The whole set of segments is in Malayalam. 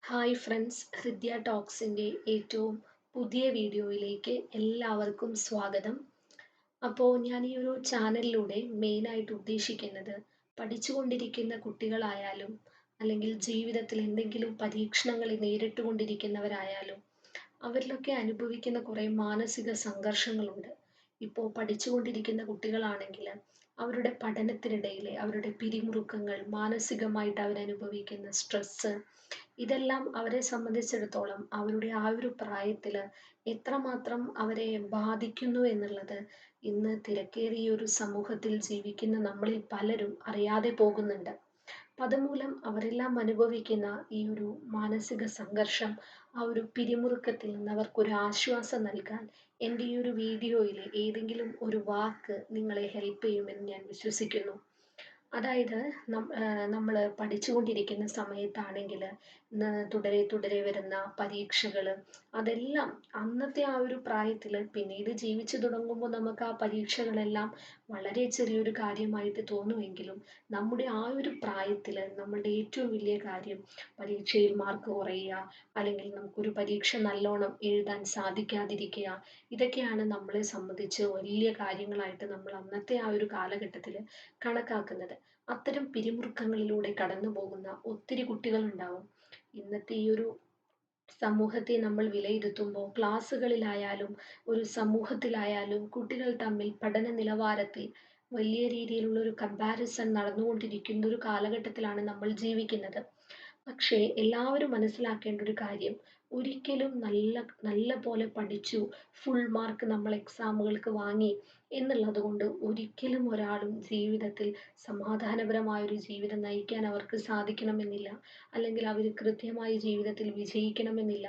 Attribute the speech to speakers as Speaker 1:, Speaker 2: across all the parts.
Speaker 1: ഹായ് ഫ്രണ്ട്സ്, ഹൃദ്യ ടോക്സിൻ്റെ ഏറ്റവും പുതിയ വീഡിയോയിലേക്ക് എല്ലാവർക്കും സ്വാഗതം. അപ്പോൾ ഞാൻ ഈ ഒരു ചാനലിലൂടെ മെയിനായിട്ട് ഉദ്ദേശിക്കുന്നത് പഠിച്ചുകൊണ്ടിരിക്കുന്ന കുട്ടികളായാലും അല്ലെങ്കിൽ ജീവിതത്തിൽ എന്തെങ്കിലും പരീക്ഷണങ്ങൾ നേരിട്ടുകൊണ്ടിരിക്കുന്നവരായാലും അവരിലൊക്കെ അനുഭവിക്കുന്ന കുറേ മാനസിക സംഘർഷങ്ങളുണ്ട്. ഇപ്പോൾ പഠിച്ചുകൊണ്ടിരിക്കുന്ന കുട്ടികളാണെങ്കിൽ അവരുടെ പഠനത്തിനിടയിലെ അവരുടെ പിരിമുറുക്കങ്ങൾ, മാനസികമായിട്ട് അവരനുഭവിക്കുന്ന സ്ട്രെസ്സ്, ഇതെല്ലാം അവരെ സംബന്ധിച്ചിടത്തോളം അവരുടെ ആ ഒരു പ്രായത്തിൽ എത്രമാത്രം അവരെ ബാധിക്കുന്നു എന്നുള്ളത് ഇന്ന് തിരക്കേറിയ ഒരു സമൂഹത്തിൽ ജീവിക്കുന്ന നമ്മളിൽ പലരും അറിയാതെ പോകുന്നുണ്ട്. അപ്പം അതുമൂലം അവരെല്ലാം അനുഭവിക്കുന്ന ഈ ഒരു മാനസിക സംഘർഷം, ആ ഒരു പിരിമുറുക്കത്തിൽ നിന്ന് അവർക്കൊരു ആശ്വാസം നൽകാൻ എൻ്റെ ഈ ഒരു വീഡിയോയിൽ ഏതെങ്കിലും ഒരു വാക്ക് നിങ്ങളെ ഹെൽപ്പ് ചെയ്യുമെന്ന് ഞാൻ വിശ്വസിക്കുന്നു. അതായത് നമ്മൾ പഠിച്ചുകൊണ്ടിരിക്കുന്ന സമയത്താണെങ്കിൽ തുടരെ തുടരെ വരുന്ന പരീക്ഷകൾ, അതെല്ലാം അന്നത്തെ ആ ഒരു പ്രായത്തിൽ പിന്നീട് ജീവിച്ചു തുടങ്ങുമ്പോൾ നമുക്ക് ആ പരീക്ഷകളെല്ലാം വളരെ ചെറിയൊരു കാര്യമായിട്ട് തോന്നുമെങ്കിലും നമ്മുടെ ആ ഒരു പ്രായത്തിൽ നമ്മളുടെ ഏറ്റവും വലിയ കാര്യം പരീക്ഷയിൽ മാർക്ക് കുറയുക, അല്ലെങ്കിൽ നമുക്കൊരു പരീക്ഷ നല്ലോണം എഴുതാൻ സാധിക്കാതിരിക്കുക, ഇതൊക്കെയാണ് നമ്മളെ സംബന്ധിച്ച് വലിയ കാര്യങ്ങളായിട്ട് നമ്മൾ അന്നത്തെ ആ ഒരു കാലഘട്ടത്തിൽ കണക്കാക്കുന്നത്. അത്തരം പിരിമുറുക്കങ്ങളിലൂടെ കടന്നു പോകുന്ന ഒത്തിരി കുട്ടികളുണ്ടാവും. ഇന്നത്തെ ഈ ഒരു സമൂഹത്തെ നമ്മൾ വിലയിരുത്തുമ്പോൾ ക്ലാസ്സുകളിലായാലും ഒരു സമൂഹത്തിലായാലും കുട്ടികൾ തമ്മിൽ പഠന നിലവാരത്തിൽ വലിയ രീതിയിലുള്ള ഒരു കമ്പാരിസൺ നടന്നുകൊണ്ടിരിക്കുന്ന ഒരു കാലഘട്ടത്തിലാണ് നമ്മൾ ജീവിക്കുന്നത്. പക്ഷേ എല്ലാവരും മനസ്സിലാക്കേണ്ട ഒരു കാര്യം, ഒരിക്കലും നല്ല നല്ല പോലെ പഠിച്ചു ഫുൾ മാർക്ക് നമ്മൾ എക്സാമുകൾക്ക് വാങ്ങി എന്നുള്ളത് കൊണ്ട് ഒരിക്കലും ഒരാളും ജീവിതത്തിൽ സമാധാനപരമായ ഒരു ജീവിതം നയിക്കാൻ അവർക്ക് സാധിക്കണമെന്നില്ല, അല്ലെങ്കിൽ അവർ കൃത്യമായി ജീവിതത്തിൽ വിജയിക്കണമെന്നില്ല.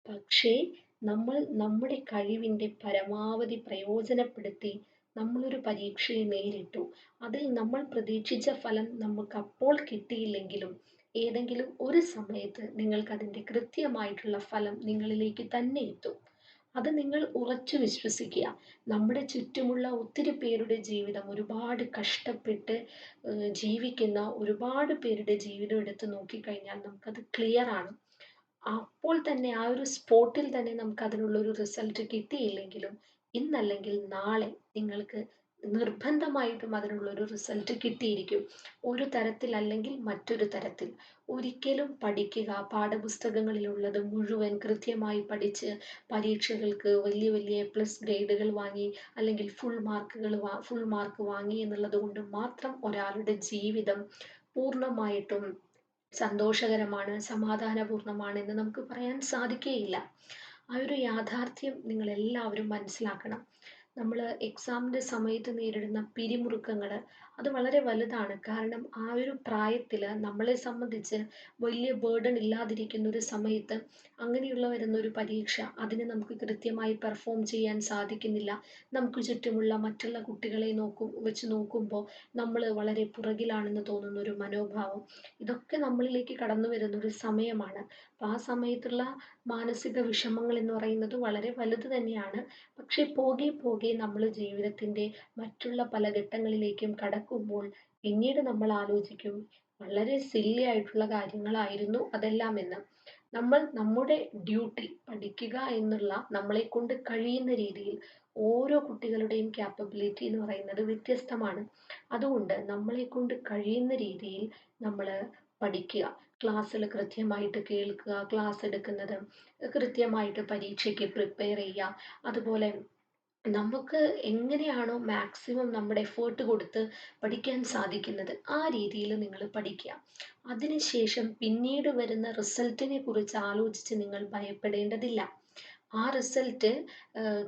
Speaker 1: പക്ഷേ നമ്മൾ നമ്മുടെ കഴിവിൻ്റെ പരമാവധി പ്രയോജനപ്പെടുത്തി നമ്മളൊരു പരീക്ഷയെ നേരിട്ടു, അതിൽ നമ്മൾ പ്രതീക്ഷിച്ച ഫലം നമുക്ക് അപ്പോൾ കിട്ടിയില്ലെങ്കിലും ഏതെങ്കിലും ഒരു സമയത്ത് നിങ്ങൾക്കതിൻ്റെ കൃത്യമായിട്ടുള്ള ഫലം നിങ്ങളിലേക്ക് തന്നെ എത്തും. അത് നിങ്ങൾ ഉറച്ചു വിശ്വസിക്കുക. നമ്മുടെ ചുറ്റുമുള്ള ഒത്തിരി പേരുടെ ജീവിതം, ഒരുപാട് കഷ്ടപ്പെട്ട് ജീവിക്കുന്ന ഒരുപാട് പേരുടെ ജീവിതം എടുത്ത് നോക്കിക്കഴിഞ്ഞാൽ നമുക്കത് ക്ലിയർ ആണ്. അപ്പോൾ തന്നെ ആ ഒരു സ്പോട്ടിൽ തന്നെ നമുക്ക് അതിനുള്ളൊരു റിസൾട്ട് കിട്ടിയില്ലെങ്കിലും ഇന്നല്ലെങ്കിൽ നാളെ നിങ്ങൾക്ക് നിർബന്ധമായിട്ടും അതിനുള്ളൊരു റിസൾട്ട് കിട്ടിയിരിക്കും. ഒരു തരത്തിൽ അല്ലെങ്കിൽ മറ്റൊരു തരത്തിൽ. ഒരിക്കലും പഠിക്കുക, പാഠപുസ്തകങ്ങളിലുള്ളത് മുഴുവൻ കൃത്യമായി പഠിച്ച് പരീക്ഷകൾക്ക് വലിയ വലിയ പ്ലസ് ഗ്രേഡുകൾ വാങ്ങി, അല്ലെങ്കിൽ ഫുൾ മാർക്ക് വാങ്ങി എന്നുള്ളത് കൊണ്ട് മാത്രം ഒരാളുടെ ജീവിതം പൂർണ്ണമായിട്ടും സന്തോഷകരമാണ്, സമാധാനപൂർണ്ണമാണ് എന്ന് നമുക്ക് പറയാൻ സാധിക്കുകയില്ല. ആ ഒരു യാഥാർത്ഥ്യം നിങ്ങൾ എല്ലാവരും മനസ്സിലാക്കണം. നമ്മൾ എക്സാമിൻ്റെ സമയത്ത് നേരിടുന്ന പിരിമുറുക്കങ്ങൾ അത് വളരെ വലുതാണ്. കാരണം ആ ഒരു പ്രായത്തിൽ നമ്മളെ സംബന്ധിച്ച് വലിയ ബേർഡൻ ഇല്ലാതിരിക്കുന്ന ഒരു സമയത്ത് അങ്ങനെയുള്ള വരുന്ന ഒരു പരീക്ഷ, അതിന് നമുക്ക് കൃത്യമായി പെർഫോം ചെയ്യാൻ സാധിക്കുന്നില്ല. നമുക്ക് ചുറ്റുമുള്ള മറ്റുള്ള കുട്ടികളെ വെച്ച് നോക്കുമ്പോൾ നമ്മൾ വളരെ പുറകിലാണെന്ന് തോന്നുന്ന ഒരു മനോഭാവം, ഇതൊക്കെ നമ്മളിലേക്ക് കടന്നു വരുന്ന ഒരു സമയമാണ്. അപ്പോൾ ആ സമയത്തുള്ള മാനസിക വിഷമങ്ങൾ എന്ന് പറയുന്നത് വളരെ വലുത് തന്നെയാണ്. പക്ഷേ പോകെ പോകെ നമ്മൾ ജീവിതത്തിൻ്റെ മറ്റുള്ള പല ഘട്ടങ്ങളിലേക്കും കടക്കുമ്പോൾ പിന്നീട് നമ്മൾ ആലോചിക്കും, വളരെ സില്ലി ആയിട്ടുള്ള കാര്യങ്ങളായിരുന്നു അതെല്ലാം എന്ന്. നമ്മൾ നമ്മുടെ ഡ്യൂട്ടി പഠിക്കുക എന്നുള്ള നമ്മളെ കൊണ്ട് കഴിയുന്ന രീതിയിൽ, ഓരോ കുട്ടികളുടെയും ക്യാപ്പബിലിറ്റി എന്ന് പറയുന്നത് വ്യത്യസ്തമാണ്. അതുകൊണ്ട് നമ്മളെ കൊണ്ട് കഴിയുന്ന രീതിയിൽ നമ്മൾ പഠിക്കുക, ക്ലാസ്സിൽ കൃത്യമായിട്ട് കേൾക്കുക, ക്ലാസ് എടുക്കുന്നത് കൃത്യമായിട്ട് പരീക്ഷയ്ക്ക് പ്രിപ്പയർ ചെയ്യുക. അതുപോലെ നമുക്ക് എങ്ങനെയാണോ മാക്സിമം നമ്മുടെ എഫേർട്ട് കൊടുത്ത് പഠിക്കാൻ സാധിക്കുന്നത് ആ രീതിയിൽ നിങ്ങൾ പഠിക്കുക. അതിനുശേഷം പിന്നീട് വരുന്ന റിസൾട്ടിനെ കുറിച്ച് ആലോചിച്ച് നിങ്ങൾ ഭയപ്പെടേണ്ടതില്ല. ആ റിസൾട്ട്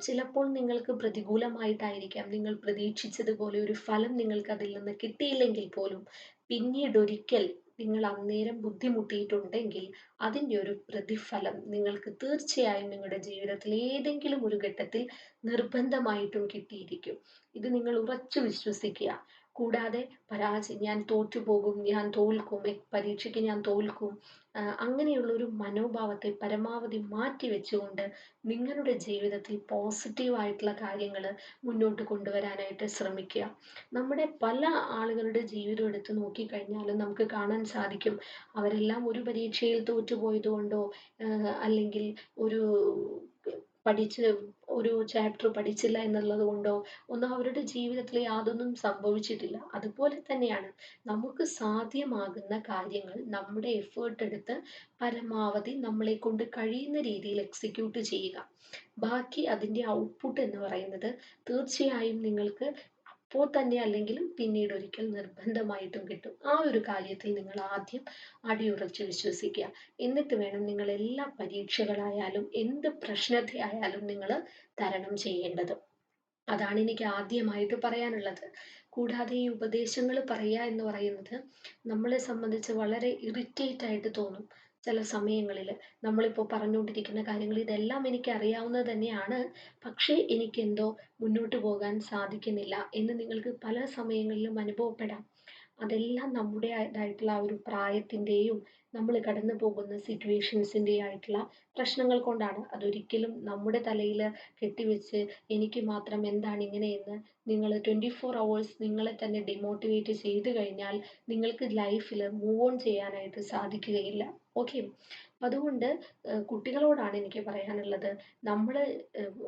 Speaker 1: ചിലപ്പോൾ നിങ്ങൾക്ക് പ്രതികൂലമായിട്ടായിരിക്കാം. നിങ്ങൾ പ്രതീക്ഷിച്ചതുപോലെ ഒരു ഫലം നിങ്ങൾക്ക് അതിൽ നിന്ന് കിട്ടിയില്ലെങ്കിൽ പോലും പിന്നീടൊരിക്കൽ നിങ്ങൾ അന്നേരം ബുദ്ധിമുട്ടിയിട്ടുണ്ടെങ്കിൽ അതിൻ്റെ ഒരു പ്രതിഫലം നിങ്ങൾക്ക് തീർച്ചയായും നിങ്ങളുടെ ജീവിതത്തിൽ ഏതെങ്കിലും ഒരു ഘട്ടത്തിൽ നിർബന്ധമായിട്ടും കിട്ടിയിരിക്കും. ഇത് നിങ്ങൾ ഉറച്ചു വിശ്വസിക്കുക. കൂടാതെ ഞാൻ തോറ്റുപോകും, ഞാൻ തോൽക്കും, പരീക്ഷയ്ക്ക് ഞാൻ തോൽക്കും, അങ്ങനെയുള്ളൊരു മനോഭാവത്തെ പരമാവധി മാറ്റി വെച്ചുകൊണ്ട് നിങ്ങളുടെ ജീവിതത്തിൽ പോസിറ്റീവായിട്ടുള്ള കാര്യങ്ങൾ മുന്നോട്ട് കൊണ്ടുവരാനായിട്ട് ശ്രമിക്കുക. നമ്മുടെ പല ആളുകളുടെ ജീവിതം എടുത്ത് നോക്കിക്കഴിഞ്ഞാലും നമുക്ക് കാണാൻ സാധിക്കും, അവരെല്ലാം ഒരു പരീക്ഷയിൽ തോറ്റുപോയത് കൊണ്ടോ അല്ലെങ്കിൽ ഒരു പഠിച്ച് ഒരു ചാപ്റ്റർ പഠിച്ചില്ല എന്നുള്ളത് കൊണ്ടോ ഒന്നും അവരുടെ ജീവിതത്തിൽ യാതൊന്നും സംഭവിച്ചിട്ടില്ല. അതുപോലെ തന്നെയാണ് നമുക്ക് സാധ്യമാകുന്ന കാര്യങ്ങൾ നമ്മുടെ എഫേർട്ട് എടുത്ത് പരമാവധി നമ്മളെ കൊണ്ട് കഴിയുന്ന രീതിയിൽ എക്സിക്യൂട്ട് ചെയ്യുക. ബാക്കി അതിൻ്റെ ഔട്ട്പുട്ട് എന്ന് പറയുന്നത് തീർച്ചയായും നിങ്ങൾക്ക് അപ്പോൾ തന്നെ അല്ലെങ്കിലും പിന്നീട് ഒരിക്കൽ നിർബന്ധമായിട്ടും കിട്ടും. ആ ഒരു കാര്യത്തിൽ നിങ്ങൾ ആദ്യം അടിയുറച്ച് വിശ്വസിക്കുക. എന്നിട്ട് വേണം നിങ്ങൾ എല്ലാ പരീക്ഷകളായാലും എന്ത് പ്രശ്നത്തെ ആയാലും നിങ്ങൾ തരണം ചെയ്യേണ്ടത്. അതാണ് എനിക്ക് ആദ്യമായിട്ട് പറയാനുള്ളത്. കൂടാതെ ഈ ഉപദേശങ്ങൾ പറയുക എന്ന് പറയുന്നത് നമ്മളെ സംബന്ധിച്ച് വളരെ ഇറിറ്റേറ്റ് ആയിട്ട് തോന്നും ചില സമയങ്ങളിൽ. നമ്മളിപ്പോൾ പറഞ്ഞുകൊണ്ടിരിക്കുന്ന കാര്യങ്ങൾ ഇതെല്ലാം എനിക്ക് അറിയാവുന്നത് തന്നെയാണ്, പക്ഷേ എനിക്കെന്തോ മുന്നോട്ട് പോകാൻ സാധിക്കുന്നില്ല എന്ന് നിങ്ങൾക്ക് പല സമയങ്ങളിലും അനുഭവപ്പെടാം. അതെല്ലാം നമ്മുടേതായിട്ടുള്ള ആ ഒരു പ്രായത്തിൻ്റെയും നമ്മൾ കടന്നു പോകുന്ന സിറ്റുവേഷൻസിൻ്റെയും ആയിട്ടുള്ള പ്രശ്നങ്ങൾ കൊണ്ടാണ്. അതൊരിക്കലും നമ്മുടെ തലയിൽ കെട്ടിവെച്ച് എനിക്ക് മാത്രം എന്താണ് ഇങ്ങനെയെന്ന് നിങ്ങൾ 24 hours നിങ്ങളെ തന്നെ ഡിമോട്ടിവേറ്റ് ചെയ്ത് കഴിഞ്ഞാൽ നിങ്ങൾക്ക് ലൈഫിൽ മൂവ് ഓൺ ചെയ്യാനായിട്ട് സാധിക്കുകയില്ല. ഓക്കെ, അതുകൊണ്ട് കുട്ടികളോടാണ് എനിക്ക് പറയാനുള്ളത്. നമ്മൾ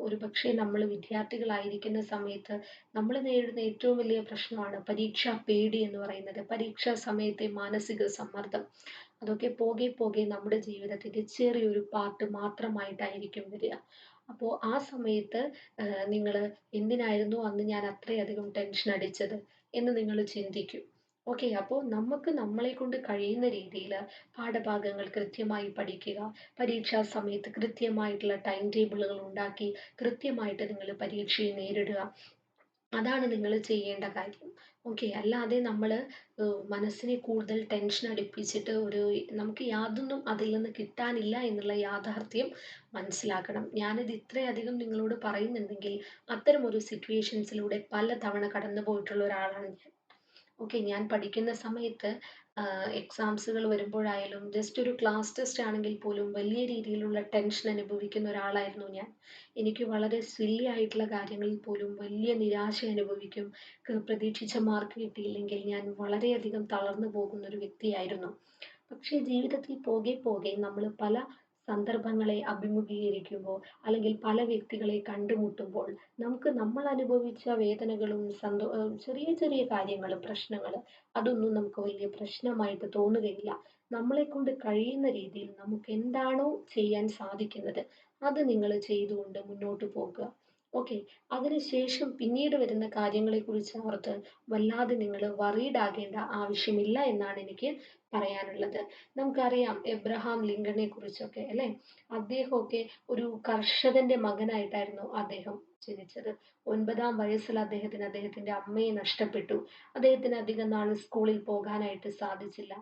Speaker 1: ഒരുപക്ഷെ നമ്മൾ വിദ്യാർത്ഥികളായിരിക്കുന്ന സമയത്ത് നമ്മൾ നേരിടുന്ന ഏറ്റവും വലിയ പ്രശ്നമാണ് പരീക്ഷാ പേടി എന്ന് പറയുന്നത്. പരീക്ഷാ സമയത്തെ മാനസിക സമ്മർദ്ദം. അതൊക്കെ പോകെ പോകെ നമ്മുടെ ജീവിതത്തിൻ്റെ ചെറിയൊരു പാർട്ട് മാത്രമായിട്ടായിരിക്കും വരിക. അപ്പോൾ ആ സമയത്ത് നിങ്ങൾ എന്തിനായിരുന്നു അന്ന് ഞാൻ അത്രയധികം ടെൻഷൻ അടിച്ചത് എന്ന് നിങ്ങൾ ചിന്തിക്കും. ഓക്കെ, അപ്പോൾ നമുക്ക് നമ്മളെ കൊണ്ട് കഴിയുന്ന രീതിയിൽ പാഠഭാഗങ്ങൾ കൃത്യമായി പഠിക്കുക. പരീക്ഷാ സമയത്ത് കൃത്യമായിട്ടുള്ള ടൈം ടേബിളുകൾ ഉണ്ടാക്കി കൃത്യമായിട്ട് നിങ്ങൾ പരീക്ഷയെ നേരിടുക. അതാണ് നിങ്ങൾ ചെയ്യേണ്ട കാര്യം. ഓക്കെ, അല്ലാതെ നമ്മൾ മനസ്സിനെ കൂടുതൽ ടെൻഷൻ അടിപ്പിച്ചിട്ട് നമുക്ക് യാതൊന്നും അതിൽ നിന്ന് കിട്ടാനില്ല എന്നുള്ള യാഥാർത്ഥ്യം മനസ്സിലാക്കണം. ഞാനിത് ഇത്രയധികം നിങ്ങളോട് പറയുന്നുണ്ടെങ്കിൽ അത്തരം ഒരു സിറ്റുവേഷൻസിലൂടെ പല തവണ കടന്നു പോയിട്ടുള്ള ഒരാളാണ് ഞാൻ. ഓക്കെ, ഞാൻ പഠിക്കുന്ന സമയത്ത് എക്സാംസുകൾ വരുമ്പോഴായാലും ജസ്റ്റ് ഒരു ക്ലാസ് ടെസ്റ്റ് ആണെങ്കിൽ പോലും വലിയ രീതിയിലുള്ള ടെൻഷൻ അനുഭവിക്കുന്ന ഒരാളായിരുന്നു ഞാൻ. എനിക്ക് വളരെ സില്ലി ആയിട്ടുള്ള കാര്യങ്ങളിൽ പോലും വലിയ നിരാശ അനുഭവിക്കും. പ്രതീക്ഷിച്ച മാർക്ക് കിട്ടിയില്ലെങ്കിൽ ഞാൻ വളരെയധികം തളർന്നു പോകുന്ന ഒരു വ്യക്തിയായിരുന്നു. പക്ഷേ ജീവിതത്തിൽ പോകെ പോകെ നമ്മൾ പല സന്ദർഭങ്ങളെ അഭിമുഖീകരിക്കുമ്പോൾ അല്ലെങ്കിൽ പല വ്യക്തികളെ കണ്ടുമുട്ടുമ്പോൾ നമുക്ക് നമ്മൾ അനുഭവിച്ച വേദനകളും ചെറിയ ചെറിയ കാര്യങ്ങൾ, പ്രശ്നങ്ങൾ, അതൊന്നും നമുക്ക് വലിയ പ്രശ്നമായിട്ട് തോന്നുകയില്ല. നമ്മളെ കൊണ്ട് കഴിയുന്ന രീതിയിൽ നമുക്ക് എന്താണോ ചെയ്യാൻ സാധിക്കുന്നത് അത് നിങ്ങൾ ചെയ്തുകൊണ്ട് മുന്നോട്ട് പോകുക. ഓക്കെ, അതിനുശേഷം പിന്നീട് വരുന്ന കാര്യങ്ങളെക്കുറിച്ച് ഓർത്ത് വല്ലാതെ നിങ്ങൾ വറീഡ് ആകേണ്ട ആവശ്യമില്ല എന്നാണ് എനിക്ക് പറയാനുള്ളത്. നമുക്കറിയാം എബ്രഹാം ലിങ്കണിനെ കുറിച്ചൊക്കെ അല്ലേ. അദ്ദേഹമൊക്കെ ഒരു കർഷകന്റെ മകനായിട്ടായിരുന്നു അദ്ദേഹം ജനിച്ചത്. 9-ാം വയസ്സിൽ അദ്ദേഹത്തിന്റെ അമ്മയെ നഷ്ടപ്പെട്ടു. അദ്ദേഹത്തിന് അധികം നാൾ സ്കൂളിൽ പോകാനായിട്ട് സാധിച്ചില്ല.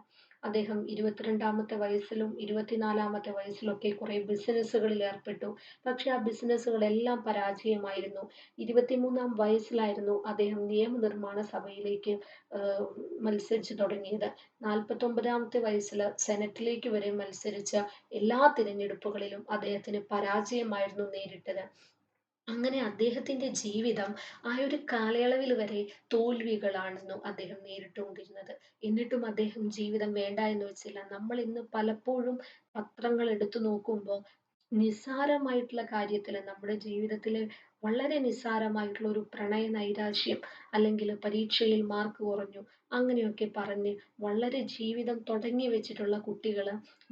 Speaker 1: അദ്ദേഹം 22-ാമത്തെ വയസ്സിലും 24-ാമത്തെ വയസ്സിലൊക്കെ കുറെ ബിസിനസ്സുകളിൽ ഏർപ്പെട്ടു. പക്ഷെ ആ ബിസിനസ്സുകളെല്ലാം പരാജയമായിരുന്നു. 23-ാം വയസ്സിലായിരുന്നു അദ്ദേഹം നിയമനിർമ്മാണ സഭയിലേക്ക് മത്സരിച്ചു തുടങ്ങിയത്. 49-ാമത്തെ വയസ്സിൽ സെനറ്റിലേക്ക് വരെ മത്സരിച്ച എല്ലാ തിരഞ്ഞെടുപ്പുകളിലും അദ്ദേഹത്തിന് പരാജയമായിരുന്നു നേരിട്ടത്. അങ്ങനെ അദ്ദേഹത്തിന്റെ ജീവിതം ആ ഒരു കാലയളവിൽ വരെ തോൽവികളാണെന്നു അദ്ദേഹം നേരിട്ടുകൊണ്ടിരുന്നത്. എന്നിട്ടും അദ്ദേഹം ജീവിതം വേണ്ട എന്ന് വെച്ചില്ല. നമ്മൾ ഇന്ന് പലപ്പോഴും പത്രങ്ങൾ എടുത്തു നോക്കുമ്പോൾ നിസ്സാരമായിട്ടുള്ള കാര്യത്തിൽ നമ്മുടെ ജീവിതത്തിലെ വളരെ നിസ്സാരമായിട്ടുള്ള ഒരു പ്രണയ നൈരാശ്യം അല്ലെങ്കിൽ പരീക്ഷയിൽ മാർക്ക് കുറഞ്ഞു അങ്ങനെയൊക്കെ പറഞ്ഞ് വളരെ ജീവിതം തുടങ്ങി വെച്ചിട്ടുള്ള കുട്ടികൾ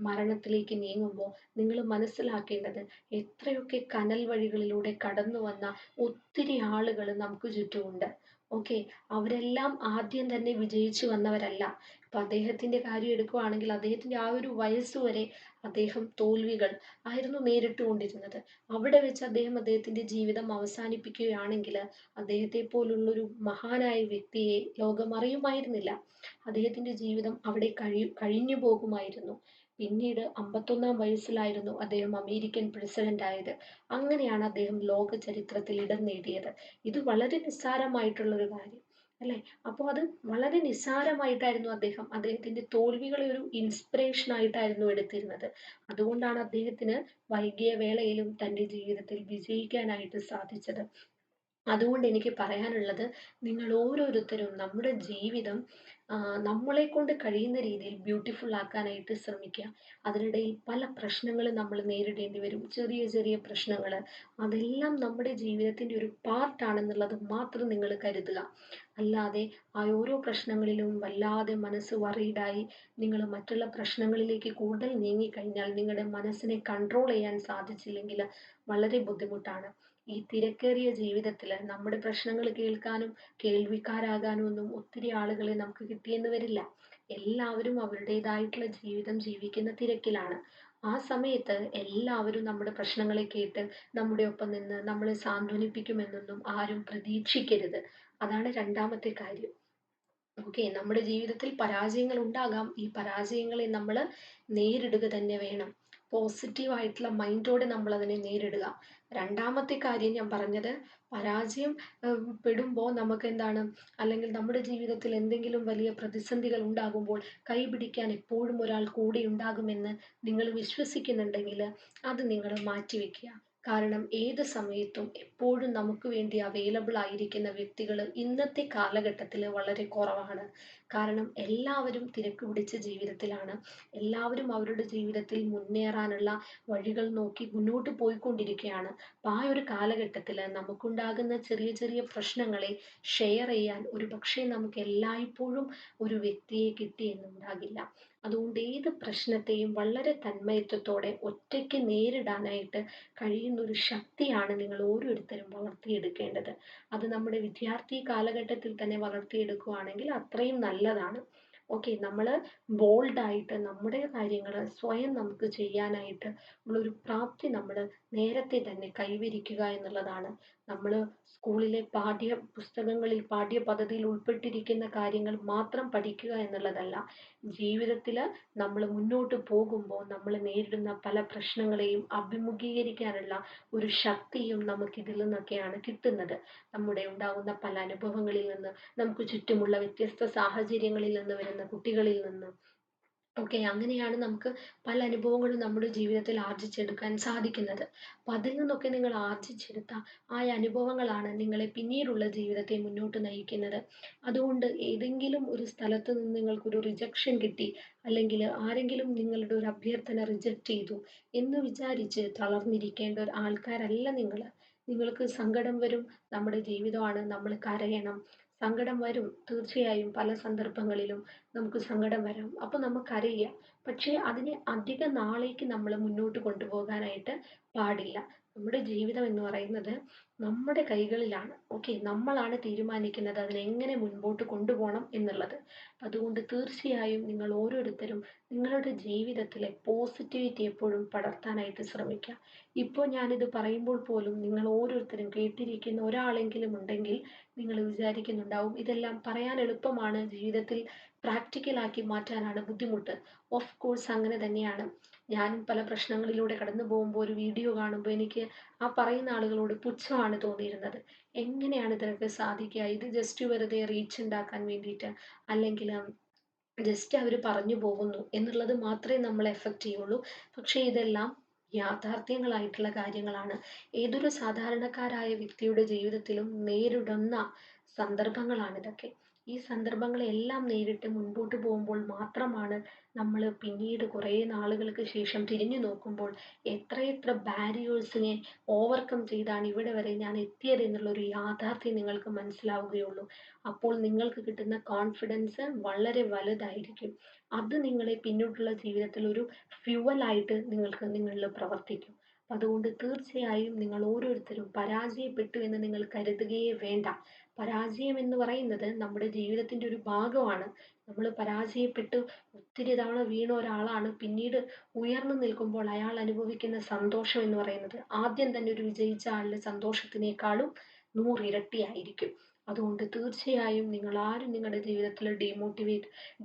Speaker 1: മരണത്തിലേക്ക് നീങ്ങുമ്പോൾ നിങ്ങൾ മനസ്സിലാക്കേണ്ടത് എത്രയൊക്കെ കനൽ വഴികളിലൂടെ കടന്നു വന്ന ഒത്തിരി ആളുകൾ നമുക്ക് ചുറ്റുമുണ്ട്. ഓക്കെ, അവരെല്ലാം ആദ്യം തന്നെ വിജയിച്ചു വന്നവരല്ല. ഇപ്പൊ അദ്ദേഹത്തിന്റെ കാര്യം എടുക്കുകയാണെങ്കിൽ അദ്ദേഹത്തിന്റെ ആ ഒരു വയസ്സ് വരെ അദ്ദേഹം തോൽവികൾ ആയിരുന്നു നേരിട്ടുകൊണ്ടിരുന്നത്. അവിടെ വെച്ച് അദ്ദേഹത്തിന്റെ ജീവിതം അവസാനിപ്പിക്കുകയാണെങ്കിൽ അദ്ദേഹത്തെ പോലുള്ളൊരു മഹാനായ വ്യക്തിയെ ലോകം അറിയുമായിരുന്നില്ല. അദ്ദേഹത്തിന്റെ ജീവിതം അവിടെ കഴിഞ്ഞു പോകുമായിരുന്നു. പിന്നീട് 51-ാം വയസ്സിലായിരുന്നു അദ്ദേഹം അമേരിക്കൻ പ്രസിഡന്റ് ആയത്. അങ്ങനെയാണ് അദ്ദേഹം ലോക ചരിത്രത്തിൽ ഇടം നേടിയത്. ഇത് വളരെ നിസ്സാരമായിട്ടുള്ള ഒരു കാര്യം. അല്ലേ? അപ്പോൾ അത് വളരെ നിസ്സാരമായിട്ടായിരുന്നു അദ്ദേഹത്തിന്റെ തോൽവികളെ ഒരു ഇൻസ്പിറേഷൻ ആയിട്ടായിരുന്നു എടുത്തിരുന്നത്. അതുകൊണ്ടാണ് അദ്ദേഹത്തിന് വൈകിയ വേളയിലും തന്റെ ജീവിതത്തിൽ വിജയിക്കാനായിട്ട് സാധിച്ചത്. അതുകൊണ്ട് എനിക്ക് പറയാനുള്ളത്, നിങ്ങൾ ഓരോരുത്തരും നമ്മുടെ ജീവിതം നമ്മളെക്കൊണ്ട് കഴിയുന്ന രീതിയിൽ ബ്യൂട്ടിഫുൾ ആക്കാനായിട്ട് ശ്രമിക്കുക. അതിനിടയിൽ പല പ്രശ്നങ്ങളും നമ്മൾ നേരിടേണ്ടി വരും. ചെറിയ ചെറിയ പ്രശ്നങ്ങൾ, അതെല്ലാം നമ്മുടെ ജീവിതത്തിൻ്റെ ഒരു പാർട്ടാണെന്നുള്ളത് മാത്രം നിങ്ങൾ കരുതുക. അല്ലാതെ ആ ഓരോ പ്രശ്നങ്ങളിലും വല്ലാതെ മനസ്സ് വറീഡായി നിങ്ങൾ മറ്റുള്ള പ്രശ്നങ്ങളിലേക്ക് കൂടുതൽ നീങ്ങിക്കഴിഞ്ഞാൽ നിങ്ങളുടെ മനസ്സിനെ കൺട്രോൾ ചെയ്യാൻ സാധിച്ചില്ലെങ്കിൽ വളരെ ബുദ്ധിമുട്ടാണ്. ഈ തിരക്കേറിയ ജീവിതത്തിൽ നമ്മുടെ പ്രശ്നങ്ങൾ കേൾക്കാനും കേൾവിക്കാരാകാനും ഒന്നും ഒത്തിരി ആളുകളെ നമുക്ക് കിട്ടിയെന്ന് വരില്ല. എല്ലാവരും അവരുടേതായിട്ടുള്ള ജീവിതം ജീവിക്കുന്ന തിരക്കിലാണ്. ആ സമയത്ത് എല്ലാവരും നമ്മുടെ പ്രശ്നങ്ങളെ കേട്ട് നമ്മുടെ ഒപ്പം നിന്ന് നമ്മളെ സാന്ത്വനിപ്പിക്കുമെന്നൊന്നും ആരും പ്രതീക്ഷിക്കരുത്. അതാണ് രണ്ടാമത്തെ കാര്യം. ഓക്കെ, നമ്മുടെ ജീവിതത്തിൽ പരാജയങ്ങൾ ഉണ്ടാകാം. ഈ പരാജയങ്ങളെ നമ്മൾ നേരിടുക തന്നെ വേണം. പോസിറ്റീവായിട്ടുള്ള മൈൻഡോടെ നമ്മൾ അതിനെ നേരിടുക. രണ്ടാമത്തെ കാര്യം ഞാൻ പറഞ്ഞത്, പരാജയം പെടുമ്പോൾ നമുക്ക് എന്താണ്, അല്ലെങ്കിൽ നമ്മുടെ ജീവിതത്തിൽ എന്തെങ്കിലും വലിയ പ്രതിസന്ധികൾ ഉണ്ടാകുമ്പോൾ കൈപിടിക്കാൻ എപ്പോഴും ഒരാൾ കൂടെ ഉണ്ടാകുമെന്ന് നിങ്ങൾ വിശ്വസിക്കുന്നുണ്ടെങ്കിൽ അത് നിങ്ങൾ മാറ്റിവെക്കുക. കാരണം ഏത് സമയത്തും എപ്പോഴും നമുക്ക് വേണ്ടി അവൈലബിൾ ആയിരിക്കുന്ന വ്യക്തികൾ ഇന്നത്തെ കാലഘട്ടത്തിൽ വളരെ കുറവാണ്. കാരണം എല്ലാവരും തിരക്ക് പിടിച്ച ജീവിതത്തിലാണ്. എല്ലാവരും അവരുടെ ജീവിതത്തിൽ മുന്നേറാനുള്ള വഴികൾ നോക്കി മുന്നോട്ട് പോയിക്കൊണ്ടിരിക്കുകയാണ്. അപ്പം ആ ഒരു കാലഘട്ടത്തിൽ നമുക്കുണ്ടാകുന്ന ചെറിയ ചെറിയ പ്രശ്നങ്ങളെ ഷെയർ ചെയ്യാൻ ഒരു പക്ഷേ നമുക്ക് എല്ലായ്പ്പോഴും ഒരു വ്യക്തിയെ കിട്ടിയെന്നുണ്ടാകില്ല. അതുകൊണ്ട് ഏത് പ്രശ്നത്തെയും വളരെ തന്മയത്വത്തോടെ ഒറ്റയ്ക്ക് നേരിടാനായിട്ട് കഴിയുന്ന ഒരു ശക്തിയാണ് നിങ്ങൾ ഓരോരുത്തരും വളർത്തിയെടുക്കേണ്ടത്. അത് നമ്മുടെ വിദ്യാർത്ഥി കാലഘട്ടത്തിൽ തന്നെ വളർത്തിയെടുക്കുകയാണെങ്കിൽ അത്രയും നല്ലതാണ്. ഓക്കെ, നമ്മൾ ബോൾഡായിട്ട് നമ്മുടെ കാര്യങ്ങൾ സ്വയം നമുക്ക് ചെയ്യാനായിട്ട് ഉള്ളൊരു പ്രാപ്തി നമ്മൾ നേരത്തെ തന്നെ കൈവരിക്കുക എന്നുള്ളതാണ്. നമ്മൾ സ്കൂളിലെ പുസ്തകങ്ങളിൽ പാഠ്യപദ്ധതിയിൽ ഉൾപ്പെട്ടിരിക്കുന്ന കാര്യങ്ങൾ മാത്രം പഠിക്കുക എന്നുള്ളതല്ല. ജീവിതത്തിൽ നമ്മൾ മുന്നോട്ട് പോകുമ്പോൾ നമ്മൾ നേരിടുന്ന പല പ്രശ്നങ്ങളെയും അഭിമുഖീകരിക്കാനുള്ള ഒരു ശക്തിയും നമുക്കിതിൽ നിന്നൊക്കെയാണ് കിട്ടുന്നത്. നമ്മുടെ ഉണ്ടാകുന്ന പല അനുഭവങ്ങളിൽ നിന്ന്, നമുക്ക് ചുറ്റുമുള്ള വ്യത്യസ്ത സാഹചര്യങ്ങളിൽ നിന്ന് വരുന്ന കുട്ടികളിൽ നിന്ന് ഓക്കെ, അങ്ങനെയാണ് നമുക്ക് പല അനുഭവങ്ങളും നമ്മുടെ ജീവിതത്തിൽ ആർജിച്ചെടുക്കാൻ സാധിക്കുന്നത്. അപ്പം അതിൽ നിന്നൊക്കെ നിങ്ങൾ ആർജിച്ചെടുത്ത ആ അനുഭവങ്ങളാണ് നിങ്ങളെ പിന്നീടുള്ള ജീവിതത്തെ മുന്നോട്ട് നയിക്കുന്നത്. അതുകൊണ്ട് ഏതെങ്കിലും ഒരു സ്ഥലത്ത് നിന്ന് നിങ്ങൾക്കൊരു റിജക്ഷൻ കിട്ടി, അല്ലെങ്കിൽ ആരെങ്കിലും നിങ്ങളുടെ ഒരു അഭ്യർത്ഥന റിജക്റ്റ് ചെയ്തു എന്ന് വിചാരിച്ച് തളർന്നിരിക്കേണ്ട ആൾക്കാരല്ല നിങ്ങൾ. നിങ്ങൾക്ക് സങ്കടം വരും, നമ്മുടെ ജീവിതമാണ്, നമ്മൾ കരയണം. സങ്കടം വരും തീർച്ചയായും, പല സന്ദർഭങ്ങളിലും നമുക്ക് സങ്കടം വരാം. അപ്പോൾ നമുക്കറിയാം, പക്ഷേ അതിനെ അധിക നാളേക്ക് നമ്മൾ മുന്നോട്ട് കൊണ്ടുപോകാനായിട്ട് പാടില്ല. നമ്മുടെ ജീവിതം എന്ന് പറയുന്നത് നമ്മുടെ കൈകളിലാണ്. ഓക്കെ, നമ്മളാണ് തീരുമാനിക്കുന്നത് അതിനെങ്ങനെ മുൻപോട്ട് കൊണ്ടുപോകണം എന്നുള്ളത്. അതുകൊണ്ട് തീർച്ചയായും നിങ്ങൾ ഓരോരുത്തരും നിങ്ങളുടെ ജീവിതത്തിലെ പോസിറ്റിവിറ്റി എപ്പോഴും പടർത്താനായിട്ട് ശ്രമിക്കുക. ഇപ്പോൾ ഞാനിത് പറയുമ്പോൾ പോലും നിങ്ങൾ ഓരോരുത്തരും കേട്ടിരിക്കുന്ന ഒരാളെങ്കിലും ഉണ്ടെങ്കിൽ നിങ്ങൾ വിചാരിക്കുന്നുണ്ടാവും ഇതെല്ലാം പറയാൻ എളുപ്പമാണ്, ജീവിതത്തിൽ പ്രാക്ടിക്കലാക്കി മാറ്റാനാണ് ബുദ്ധിമുട്ട്. ഓഫ് കോഴ്സ് അങ്ങനെ തന്നെയാണ്. ഞാനും പല പ്രശ്നങ്ങളിലൂടെ കടന്നു പോകുമ്പോൾ ഒരു വീഡിയോ കാണുമ്പോൾ എനിക്ക് ആ പറയുന്ന ആളുകളോട് പുച്ഛമാണ് തോന്നിയിരുന്നത്. എങ്ങനെയാണ് ഇതിനൊക്കെ സാധിക്കുക? ഇത് ജസ്റ്റ് വെറുതെ റീച്ച് ഉണ്ടാക്കാൻ വേണ്ടിയിട്ട്, അല്ലെങ്കിൽ ജസ്റ്റ് അവർ പറഞ്ഞു പോകുന്നു എന്നുള്ളത് മാത്രമേ നമ്മളെ എഫക്റ്റ് ചെയ്യുള്ളൂ. പക്ഷേ ഇതെല്ലാം യാഥാർത്ഥ്യങ്ങളായിട്ടുള്ള കാര്യങ്ങളാണ്. ഏതൊരു സാധാരണക്കാരായ വ്യക്തിയുടെ ജീവിതത്തിലും നേരിടുന്ന സന്ദർഭങ്ങളാണിതൊക്കെ. ഈ സന്ദർഭങ്ങളെല്ലാം നേരിട്ട് മുൻപോട്ട് പോകുമ്പോൾ മാത്രമാണ് നമ്മൾ പിന്നീട് കുറേ നാളുകൾക്ക് ശേഷം തിരിഞ്ഞു നോക്കുമ്പോൾ എത്രയെത്ര ബാരിയേഴ്സിനെ ഓവർകം ചെയ്താണ് ഇവിടെ വരെ ഞാൻ എത്തിയത് എന്നുള്ളൊരു യാഥാർത്ഥ്യം നിങ്ങൾക്ക് മനസ്സിലാവുകയുള്ളൂ. അപ്പോൾ നിങ്ങൾക്ക് കിട്ടുന്ന കോൺഫിഡൻസ് വളരെ വലുതായിരിക്കും. അത് നിങ്ങളെ പിന്നോട്ടുള്ള ജീവിതത്തിൽ ഒരു ഫ്യുവലായിട്ട് നിങ്ങളിൽ പ്രവർത്തിക്കും. അതുകൊണ്ട് തീർച്ചയായും നിങ്ങൾ ഓരോരുത്തരും പരാജയപ്പെട്ടു എന്ന് നിങ്ങൾ കരുതുകയേ വേണ്ട. പരാജയം എന്ന് പറയുന്നത് നമ്മുടെ ജീവിതത്തിൻ്റെ ഒരു ഭാഗമാണ്. നമ്മൾ പരാജയപ്പെട്ട് ഒത്തിരി തവണ വീണ ഒരാളാണ് പിന്നീട് ഉയർന്നു നിൽക്കുമ്പോൾ അയാൾ അനുഭവിക്കുന്ന സന്തോഷം എന്ന് പറയുന്നത് ആദ്യം തന്നെ ഒരു വിജയിച്ച ആളുടെ സന്തോഷത്തിനേക്കാളും 100 ഇരട്ടിയായിരിക്കും. അതുകൊണ്ട് തീർച്ചയായും നിങ്ങൾ ആരും നിങ്ങളുടെ ജീവിതത്തിൽ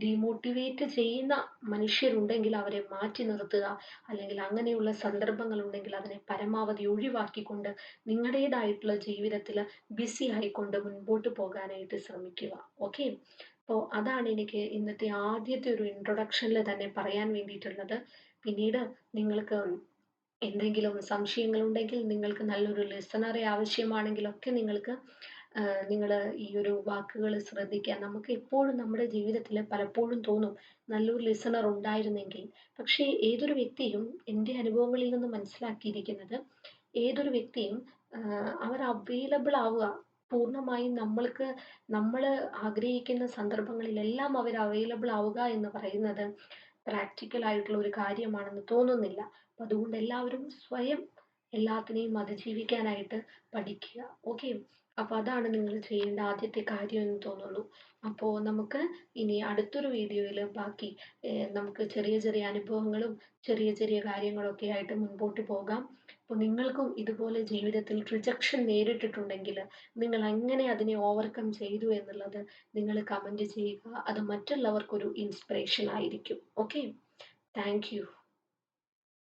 Speaker 1: ഡീമോട്ടിവേറ്റ് ചെയ്യുന്ന മനുഷ്യരുണ്ടെങ്കിൽ അവരെ മാറ്റി നിർത്തുക. അല്ലെങ്കിൽ അങ്ങനെയുള്ള സന്ദർഭങ്ങൾ ഉണ്ടെങ്കിൽ അതിനെ പരമാവധി ഒഴിവാക്കിക്കൊണ്ട് നിങ്ങളുടേതായിട്ടുള്ള ജീവിതത്തിൽ ബിസി ആയിക്കൊണ്ട് മുൻപോട്ട് പോകാനായിട്ട് ശ്രമിക്കുക. ഓക്കെ. അപ്പോൾ അതാണ് എനിക്ക് ഇന്നത്തെ ആദ്യത്തെ ഒരു ഇൻട്രൊഡക്ഷനിൽ തന്നെ പറയാൻ വേണ്ടിയിട്ടുള്ളത്. പിന്നീട് നിങ്ങൾക്ക് എന്തെങ്കിലും സംശയങ്ങളുണ്ടെങ്കിൽ, നിങ്ങൾക്ക് നല്ലൊരു ലിസണറെ ആവശ്യമാണെങ്കിലൊക്കെ നിങ്ങൾക്ക് നിങ്ങൾ ഈ ഒരു വാക്കുകൾ ശ്രദ്ധിക്കുക. നമുക്ക് എപ്പോഴും നമ്മുടെ ജീവിതത്തിൽ പലപ്പോഴും തോന്നും നല്ലൊരു ലിസണർ ഉണ്ടായിരുന്നെങ്കിൽ. പക്ഷേ ഏതൊരു വ്യക്തിയും, എൻ്റെ അനുഭവങ്ങളിൽ നിന്ന് മനസ്സിലാക്കിയിരിക്കുന്നത്, ഏതൊരു വ്യക്തിയും അവർ അവൈലബിൾ ആവുക, പൂർണ്ണമായും നമ്മൾ ആഗ്രഹിക്കുന്ന സന്ദർഭങ്ങളിലെല്ലാം അവർ അവൈലബിൾ ആവുക എന്ന് പറയുന്നത് പ്രാക്ടിക്കൽ ആയിട്ടുള്ള ഒരു കാര്യമാണെന്ന് തോന്നുന്നില്ല. അപ്പം അതുകൊണ്ട് എല്ലാവരും സ്വയം എല്ലാത്തിനെയും അതിജീവിക്കാനായിട്ട് പഠിക്കുക. ഓക്കെ. അപ്പോൾ അതാണ് നിങ്ങൾ ചെയ്യേണ്ട ആദ്യത്തെ കാര്യം എന്ന് തോന്നുന്നു. അപ്പോൾ നമുക്ക് ഇനി അടുത്തൊരു വീഡിയോയിൽ ബാക്കി നമുക്ക് ചെറിയ ചെറിയ അനുഭവങ്ങളും ചെറിയ ചെറിയ കാര്യങ്ങളൊക്കെ ആയിട്ട് മുൻപോട്ട് പോകാം. അപ്പോൾ നിങ്ങൾക്കും ഇതുപോലെ ജീവിതത്തിൽ റിജക്ഷൻ നേരിട്ടിട്ടുണ്ടെങ്കിൽ നിങ്ങൾ എങ്ങനെ അതിനെ ഓവർകം ചെയ്തു എന്നുള്ളത് നിങ്ങൾ കമൻറ്റ് ചെയ്യുക. അത് മറ്റുള്ളവർക്കൊരു ഇൻസ്പിറേഷൻ ആയിരിക്കും. ഓക്കെ. Thank you.